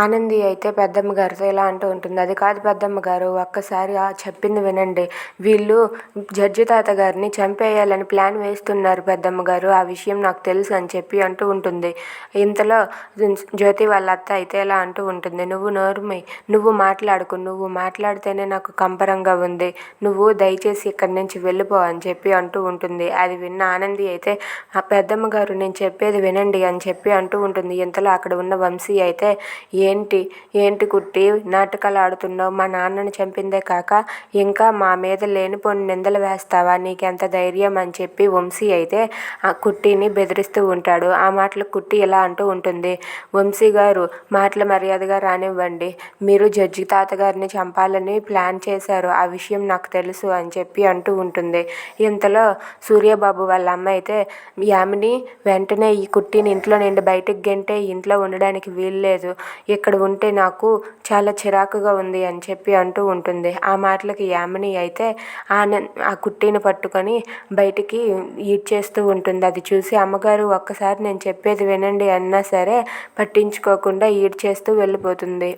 ఆనంది అయితే పెద్దమ్మ గారితో ఇలా అంటూ ఉంటుంది. అది కాదు పెద్దమ్మ గారు, ఒక్కసారి చెప్పింది వినండి. వీళ్ళు జడ్జి తాత గారిని చంపేయాలని ప్లాన్ వేస్తున్నారు పెద్దమ్మ గారు, ఆ విషయం నాకు తెలుసు అని చెప్పి అంటూ ఉంటుంది. ఇంతలో జ్యోతి వాళ్ళ అత్త అయితే ఇలా అంటూ ఉంటుంది. నువ్వు నోరుమై, నువ్వు మాట్లాడుకు, నువ్వు మాట్లాడితేనే నాకు కంపరంగా ఉంది, నువ్వు దయచేసి ఇక్కడి నుంచి వెళ్ళిపో అని చెప్పి అంటూ ఉంటుంది. అది విన్న ఆనంది అయితే ఆ పెద్దమ్మ గారు నేను చెప్పేది వినండి అని చెప్పి అంటూ ఉంటుంది. ఇంతలో అక్కడ ఉన్న వంశీ అయితే ఏంటి ఏంటి కుట్టి నాటకాలు ఆడుతున్నావు, మా నాన్నని చంపిందే కాక ఇంకా మా మీద లేనిపోని నిందలు వేస్తావా, నీకెంత ధైర్యం అని చెప్పి వంశీ అయితే ఆ కుట్టిని బెదిరిస్తూ ఉంటాడు. ఆ మాటలు కుట్టి ఇలా అంటూ ఉంటుంది. వంశీ గారు మాటలు మర్యాదగా రానివ్వండి, మీరు జడ్జి తాతగారిని చంపాలని ప్లాన్ చేశారు, ఆ విషయం నాకు తెలుసు అని చెప్పి అంటూ ఉంటుంది. ఇంతలో సూర్యబాబు వాళ్ళ అమ్మ అయితే యామిని వెంటనే ఈ కుట్టిని ఇంట్లో నుండి బయటకు గెంటే ఇంట్లో ఉండడానికి వీల్లేదు, ఇక్కడ ఉంటే నాకు చాలా చిరాకుగా ఉంది అని చెప్పి అంటూ ఉంటుంది. ఆ మాటలకి యామిని అయితే ఆ కుట్టిని పట్టుకొని బయటికి ఈడ్చేస్తూ ఉంటుంది. అది చూసి అమ్మగారు ఒక్కసారి నేను చెప్పేది వినండి అన్నా సరే పట్టించుకోకుండా ఈడ్చేస్తూ వెళ్ళిపోతుంది.